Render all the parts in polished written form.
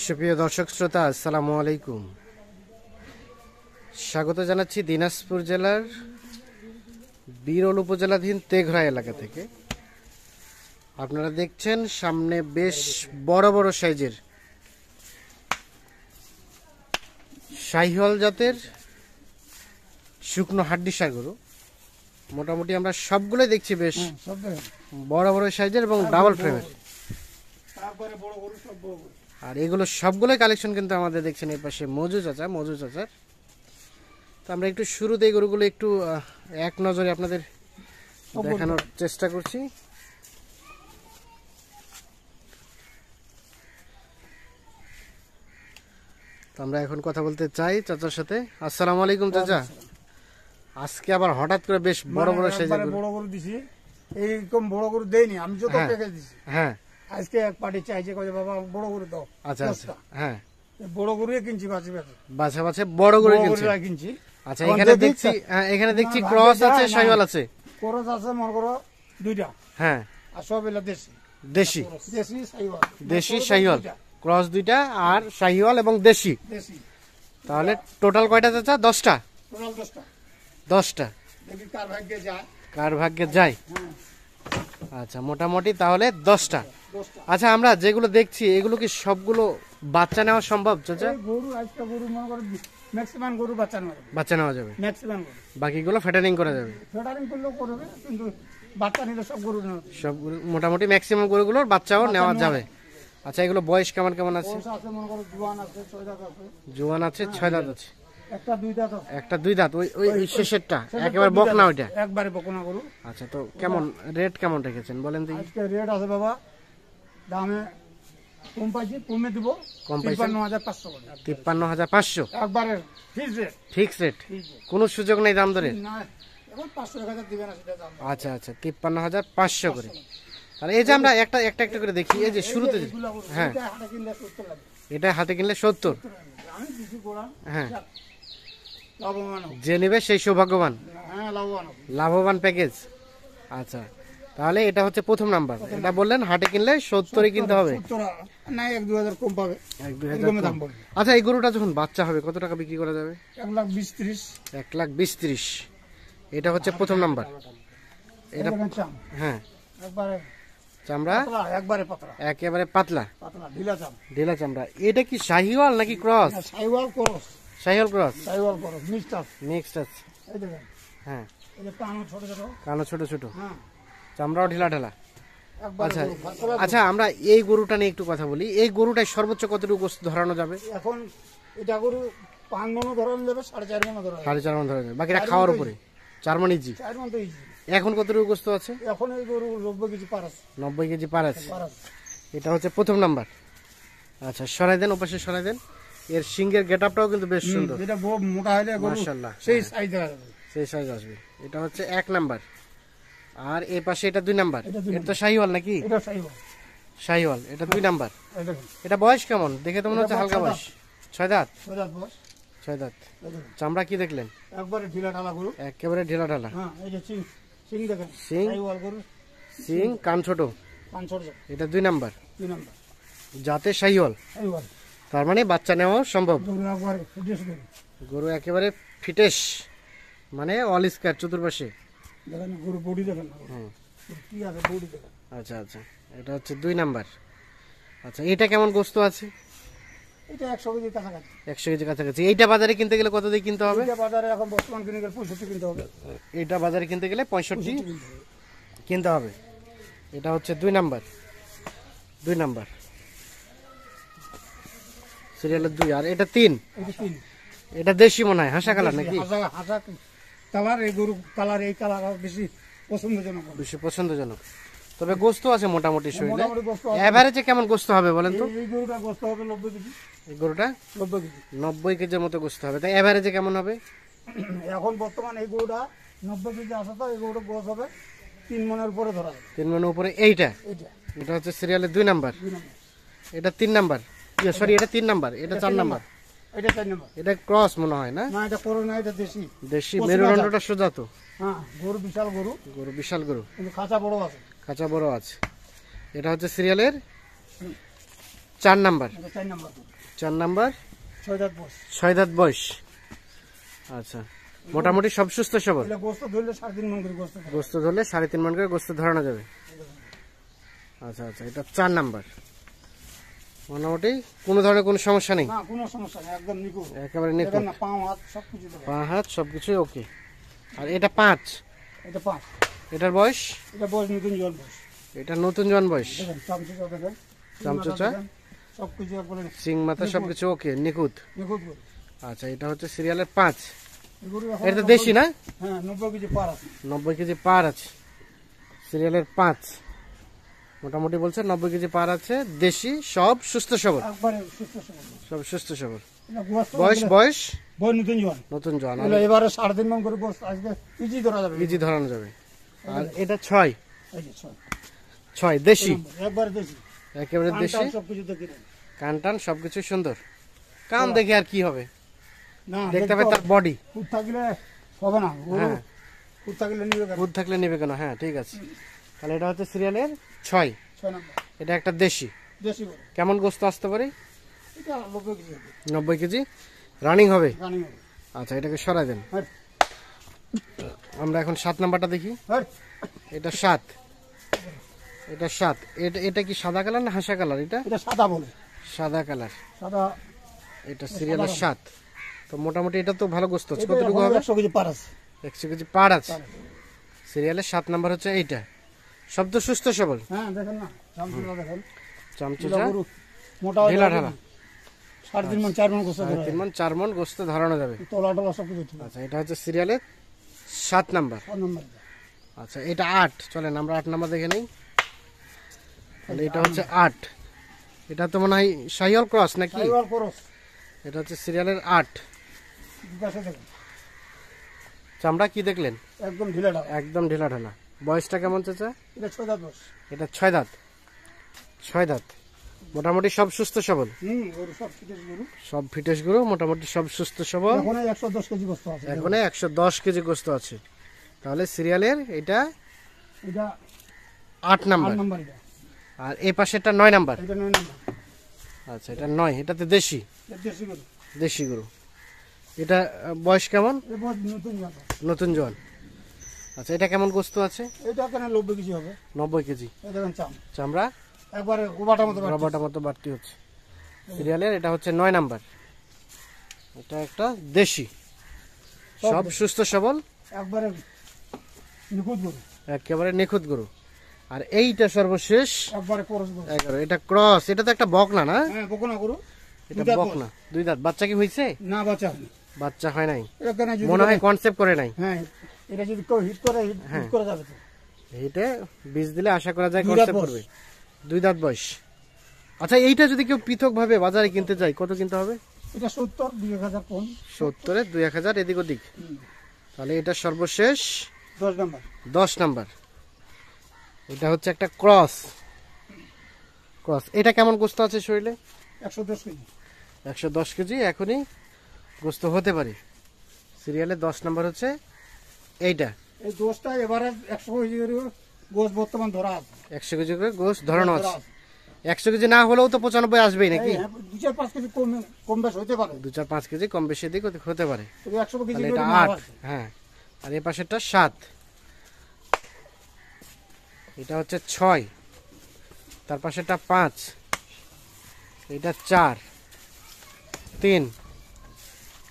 সুপ্রিয় দর্শক শ্রোতা, আসসালামু আলাইকুম। স্বাগত জানাচ্ছি দিনাজপুর জেলার বিরল উপজেলাধীন তেঘরা এলাকা থেকে। আপনারা দেখছেন সামনে বেশ বড় বড় সাইজের শাহিওয়াল জাতের শুকনো হাড্ডিসার গরু। মোটামুটি আমরা সবগুলোই দেখছি বেশ বড় বড় সাইজের এবং ডাবল ফ্রেমের। আর এগুলো সবগুলোই কালেকশন কিন্তু আমাদের দেখছেন এই পাশে মজু চাচার। তো আমরা একটু শুরুতে এই গরুগুলো একটু এক নজরে আপনাদের দেখানোর চেষ্টা করছি। তো আমরা এখন কথা বলতে চাই চাচার সাথে। আসসালামু আলাইকুম চাচা। আজকে আবার হঠাৎ করে বেশ বড় বড় সাইজের বড় গরু দিছি। এইরকম বড় গরু দেইনি আমি, যত প্যাকেজ দিছি। হ্যাঁ, আজকে এক পার্টি চাইছে, কয় বাবা বড় গরু দাও। আচ্ছা আচ্ছা, হ্যাঁ বড় গরুই কিনছি, বাছে বড় গরু কিনছি। আচ্ছা, এখানে দেখছি ক্রস আছে, শাহিওয়াল আছে। ক্রস আছে মনে করো দুইটা। হ্যাঁ, আর সব এলা দেশি শাহিওয়াল ক্রস দুইটা, আর শাহিওয়াল এবং দেশি। তাহলে টোটাল কয়টা চাচা? 10টা। টোটাল 10টা। 10টা দেখি কার ভাগ্যে যায়। আচ্ছা, মোটামুটি তাহলে 10টা। আচ্ছা, আমরা যেগুলো দেখছি এগুলো কি সবগুলো বাচ্চা নেওয়া সম্ভব চাচা? গরু আজকে গরু মনে করো ম্যাক্সিমাম গরু বাচ্চা নেওয়া যাবে, ম্যাক্সিমাম গরু। বাকিগুলো ফ্যাটারিং করা যাবে। ফেডারিং করলেও করবে, কিন্তু বাচ্চা নিলে সব গরু নেওয়া যাবে। সব মোটামুটি ম্যাক্সিমাম গরুগুলোর বাচ্চাও নেওয়া যাবে। আচ্ছা, এগুলো বয়স কেমন কেমন আছে? আছে মনে করো জোয়ান আছে, 6 দাঁত আছে। জোয়ান আছে, 6 দাঁত আছে। একটা 2 দাঁত আছে। একটা 2 দাঁত, ওই শেষেরটা একেবারে বকনা ওইটা। একবারে বকনা গরু। আচ্ছা, তো কেমন রেট কেমন রেখেছেন বলেন তো? আজকে রেট আছে বাবা, দামে কম পাইছি, কমে দিব। 53,500 করে। 53,500 একবারে ফিক্স রেট। কোনো সুযোগ নেই দাম দরে? না, এখন 500-1000 দিবেন না, সেটা দাম। আচ্ছা আচ্ছা, 53,500 করে। আর এই যে আমরা একটা করে দেখি, এই যে শুরুতে, হ্যাঁ এটা হাতে কিনলে 70 লাগে। এটা হাতে কিনলে 70। আমি দিছি গোড়া। হ্যাঁ, লাভবান। যে নেবে সেই সৌভাগ্যবান। হ্যাঁ, লাভবান প্যাকেজ। আচ্ছা, তাহলে এটা হচ্ছে প্রথম নাম্বার। এটা বললেন হাটে কিনলে 70-ই কিনতে হবে। 70 না, 1-2,000 কম পাবে। 1-2,000 দাম বলবে। আচ্ছা, এই গরুটা যখন বাচ্চা হবে কত টাকা বিক্রি করা যাবে? 1,20,30। 1,20,30। এটা হচ্ছে প্রথম নাম্বার। এটা হ্যাঁ, একবারে চামড়া একবারে পাতলা, একেবারে পাতলা ঢিলা চামড়া। এটা কি শাহিওয়াল নাকি ক্রস? শাহিওয়াল ক্রস। মিক্সড আছে। এই দেখেন, হ্যাঁ, এই যে কানো ছোট ছোট, হ্যাঁ, চামড়াও ঢিলা। আচ্ছা আচ্ছা, আমরা এই গরুটা নিয়ে একটু কথা বলি। এই গরুটায় সর্বোচ্চ কতটুকু গোশত ধরানো যাবে? এখন এটা গরু 5 মণ ধরানো যাবে, 4.5 মণ ধরানো যাবে। 4.5 মণ ধরানো যাবে, বাকিটা খাওয়ার উপরে। 4 মণ ইজি। 4 মণ তো ইজি। এখন কতটুকু গোশত আছে? এখন এই গরু 90 কেজি পার আছে। 90 কেজি পার আছে। এটা হচ্ছে প্রথম নাম্বার। আচ্ছা, সরাই দেন, ওপাশে সরাই দেন। এর সিংহের গেটআপটাও কিন্তু বেশ সুন্দর। এটা মোটা হলে গরু মাশাআল্লাহ সেই সাইজ আসবে। সেই সাইজ আসবে। এটা হচ্ছে 1 নাম্বার। আর এই পাশে এটা 2 নাম্বার। এটা তো শাহিওয়াল নাকি? এটা শাহিওয়াল। এটা 2 নাম্বার। এটা বয়স কেমন? দেখে তো মনে হচ্ছে হালকা বয়স। 6 দাঁত। 6 দাঁত। চামড়া কি দেখলেন? একবারে ঢিলা ঢালা গরু। একেবারে ঢিলা ঢালা। হ্যাঁ, এই যে সিং দেখেন। শাহিওয়াল গরু। সিং, কান ছোট। এটা 2 নাম্বার। জাতে শাহিওয়াল। তার মানে বাচ্চা নেওয়া সম্ভব। গরু একেবারে ফিটেশ, মানে অল স্কয়ার চতুর্পাশে। দেখেন গরু বডি দেখেন। কি আছে বডি দেখেন। আচ্ছা আচ্ছা, এটা হচ্ছে 2 নাম্বার। আচ্ছা, এটা কেমন গোশত আছে? এটা 100 কেজি কাছাকাছি। 100 কেজি কাছাকাছি। এইটা বাজারে কিনতে গেলে কত দিয়ে কিনতে হবে? এটা বাজারে এখন বর্তমান কিনতে গেলে 65 কিনতে হবে। এটা বাজারে কিনতে গেলে 65 কিনতে হবে। এটা হচ্ছে 2 নাম্বার। সিরিয়ালের 2। আর এটা 3। এটা দেশি মনে হয়, হাসা কালার নাকি? হাসা কালার। এই গরু কালার, এই কালার বেশি পছন্দজনক। তবে গোশত আছে মোটামুটি শরীরে। এভারেজে কেমন গোশত হবে বলেন তো? এই গরুটা গোশত হবে 90 কেজি। এই গরুটা 90 কেজি। 90 কেজির মতো গোশত হবে। তাই এভারেজে কেমন হবে? এখন বর্তমান এই গরুটা 90 কেজি আছে, তো এই গরুটা গোশ হবে 3 মণের উপরে ধরা যাবে। 3 মণের উপরে। এটা হচ্ছে সিরিয়ালের 2 নাম্বার। এটা 3 নাম্বার। সরি, এটা 3 নাম্বার। এটা 4 নাম্বার। এটা 4 নাম্বার। এটা ক্রস মনে হয় না? না, এটা করো না, এটা দেশি। মেরুদণ্ডটা সোজা তো। হ্যাঁ, গরু বিশাল গরু। কিন্তু খাঁচা বড় আছে। এটা হচ্ছে সিরিয়ালের 4 নাম্বার। 4 নাম্বার, 6 দাঁত বয়স। 6 দাঁত বয়স। আচ্ছা, মোটামুটি সব সুস্থ সবল। এটা গোস্ত ধরলে 3.5 মণ করে গোস্ত ধরে। গোস্ত ধরলে 3.5 মণ করে গোস্ত ধরানো যাবে। আচ্ছা আচ্ছা, এটা 4 নাম্বার। মোটামুটি কোনো ধরনের কোনো সমস্যা নেই? না, কোনো সমস্যা নেই, একদম নিখুঁত, একেবারে নিখুঁত। দেখেন না, পা হাত সবকিছু দেখেন। পা হাত সবকিছু ওকে। আর এটা 5, এটা 5, এটার বয়স? এটা বয়স নতুন জোয়ান বয়স। এটা নতুন জন বয়স। দেখেন চামচুচা দেখেন, চামচুচা, সবকিছু একবারে সিং মাথা সবকিছু ওকে, নিখুঁত। নিখুঁত করে। আচ্ছা, এটা হচ্ছে সিরিয়ালের 5। এগুলো এখন এটা তো দেশি না? হ্যাঁ, 90 কেজি পার আছে। 90 কেজি পার আছে, সিরিয়ালের 5। মোটামুটি বলছে 90 কেজি পার আছে, দেশি, সব সুস্থ সবল, একবারে সুস্থ সবল। সব সুস্থ সবল। এটা গোস্ত বয়স বয়স বয়স নতুন জোয়ান। নতুন জন, এগুলো এবারে 3.5 মণ করে গোস্ত আজকে ইজি ধরা যাবে। ইজি ধরানো যাবে। আর এটা 6, এই যে 6, 6 দেশি, একবারে দেশি, একেবারে দেশি। সবকিছু দেখে নেন। কান টান সবকিছু সুন্দর। কান দেখে আর কি হবে, না, দেখতে হবে তার বডি। খুদ থাকলে হবে না, হ্যাঁ, খুদ থাকলে নিবে কেন? দুধ থাকলে নেবে কেন? হ্যাঁ, ঠিক আছে। তাহলে এটা হচ্ছে সিরিয়ালের 6। 6 নাম্বার এটা একটা দেশি। দেশি বলে। কেমন গোস্ত আসতে পারে? এটা 90 কেজি হবে, 90 কেজি রানিং হবে। রানিং হবে। আচ্ছা, এটাকে সরাই দেন। হ্যাঁ, আমরা এখন 7 নাম্বারটা দেখি। হ্যাঁ, এটা 7, এটা 7। এটা কি সাদা কালার না হাসা কালার? এটা এটা সাদা বলে, সাদা কালার। সাদা। এটা সিরিয়ালের 7। তো মোটামুটি এটা তো ভালো গোস্ত আছে। এটা কতটুকু হবে? 100 কেজি পার আছে। 100 কেজি পার আছে। সিরিয়ালের 7 নাম্বার হচ্ছে এইটা। সব তো সুস্থ সবল। হ্যাঁ, দেখেন না, চামচুচা দেখেন, চামচুচা, গরু মোটা ঢিলা ঢালা। 3.5 মণ 4 মণ গোস্ত ধরে। 3 মণ 4 মণ গোস্ত ধরানো যাবে। তোলা টোলা সবকিছু ঠিক আছে। আচ্ছা, এটা হচ্ছে সিরিয়ালের 7 নাম্বার। 6 নাম্বার আচ্ছা, এটা 8। চলেন আমরা 8 নাম্বার দেখে নেই। তাহলে এটা হচ্ছে 8। এটা তো মনে হয় শাহিওয়াল ক্রস নাকি? সাইওয়াল করস। এটা হচ্ছে সিরিয়ালের 8। বিকাশে দেখেন, চামড়া কি দেখলেন? একদম ঢিলা ঢালা। একদম ঢিলা ঢালা। বয়সটা কেমন চাচা? এটা 6 দাঁত বয়স। এটা 6 দাঁত। 6 দাঁত। মোটামুটি সব সুস্থ সবল, গরু সব ফিটেস গরু। সব ফিটেস গরু, মোটামুটি সব সুস্থ সবল। এখন 110 কেজি গোস্ত আছে। এখন 110 কেজি গোস্ত আছে। তাহলে সিরিয়ালের এটা এটা 8 নাম্বার। 8 নাম্বার এটা। আর এই পাশেরটা 9 নাম্বার। এটা 9 নাম্বার। আচ্ছা, এটা 9। এটাতে দেশি, এটা দেশি গরু। দেশি গরু। এটা বয়স কেমন? এটা বয়স নতুন জাত। নতুন জোয়ান। আচ্ছা, এটা কেমন গোস্ত আছে? এটা কেন 90 কেজি হবে। 90 কেজি। এই দেখেন চামড়া একবারে গোবাটার মতো বাড়ছে। রবারটার মতো বাড়তি হচ্ছে। সিরিয়ালের এটা হচ্ছে 9 নাম্বার। এটা একটা দেশি, সব সুস্থ সবল, একবারে নিখুঁত গরু, একেবারে নিখুঁত গরু। আর এইটা সর্বশেষ একবারে করস গরু। 11। এটা ক্রস। এটা তো একটা বকনা না? হ্যাঁ, বকনা গরু। এটা বকনা, 2 দাঁত। বাচ্চা কি হয়েছে? না, বাচ্চা হয়নি। বাচ্চা হয় নাই, এটা কেন যদি মনে হয় কনসেপ্ট করে নাই। হ্যাঁ, এটা যদি কেউ হিট করে হিট করে যাবে তো। এইটা বীজ দিলে আশা করা যায় 2 দাঁত কনসেপ্ট বয়স। করবে। 2 দাঁত বয়স। আচ্ছা, এইটা যদি কেউ পৃথক ভাবে বাজারে কিনতে চায়, কত কিনতে হবে? এটা 70, 2000 কম। 70-এ 2000 এদিক ওদিক। তাহলে এটা সর্বশেষ 10 নাম্বার। 10 নাম্বার। এটা হচ্ছে একটা ক্রস। ক্রস। এটা কেমন গোস্ত আছে শরীরে? 110 কেজি। 110 কেজি এখনই গোস্ত হতে পারে। সিরিয়ালে 10 নাম্বার হচ্ছে এইটা। এই দোষটা এবারে 100 কেজি করে গোস বর্তমান ধরা আছে। 100 কেজি করে গোস্ত ধরানো আছে। 100 কেজি না হলেও তো 95 আসবেই নাকি? 2-4-5 কেজি কম বেশ হতে পারে। 2-4-5 কেজি কম বেশি দিক হতে পারে। তবে 100 কেজি তাহলে করে এটা মাল 8। আছে। হ্যাঁ, আর এই পাশেরটা 7। এটা হচ্ছে 6। তার পাশেরটা 5। এটা 4, 3,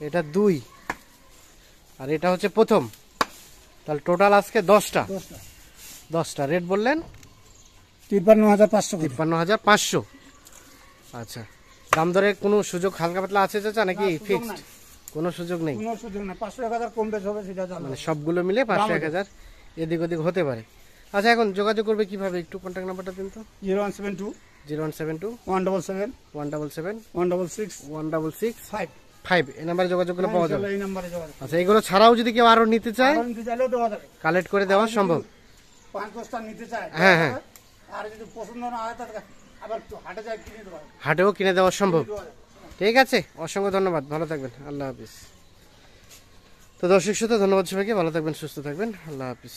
এটা 2, আর এটা হচ্ছে প্রথম। তাহলে টোটাল আজকে 10টা। 10টা রেট বললেন 53,500 করে। 53,500। আচ্ছা, দাম দরের কোনো সুযোগ হালকা পাতলা আছে চাচা নাকি না, সুযোগ ফিক্সড? নাই। কোনো সুযোগ নেই, কোনো সুযোগ নাই। 500-1000 কম বেশ হবে সেটা জানো। মানে সবগুলো মিলে 500-1000 এদিক ওদিক হতে পারে। আচ্ছা, এখন যোগাযোগ করবে কিভাবে? একটু কন্ট্যাক্ট নাম্বারটা দিন তো। 0172 0172 177 177 166 166 5। 5। এই নাম্বারে যোগাযোগ করলে পাওয়া যাবে। এই নম্বরে যোগাযোগ। আচ্ছা, এগুলো ছাড়াও যদি কেউ আরো নিতে চায়, আর নিতে চাইলেও দেওয়া যাবে। কালেক্ট করে দেওয়া সম্ভব। 5-10টা নিতে চায়। হ্যাঁ, হ্যাঁ। আর যদি পছন্দ না হয় তাহলে আবার হাটে যায় কিনে দেওয়া যাবে। হাটেও কিনে দেওয়া সম্ভব। দেওয়া যাবে। ঠিক আছে, অসংখ্য ধন্যবাদ। ভালো থাকবেন। আল্লাহ হাফিজ। তো দর্শক শ্রোতা, ধন্যবাদ সবাইকে। ভালো থাকবেন, সুস্থ থাকবেন। আল্লাহ হাফিজ।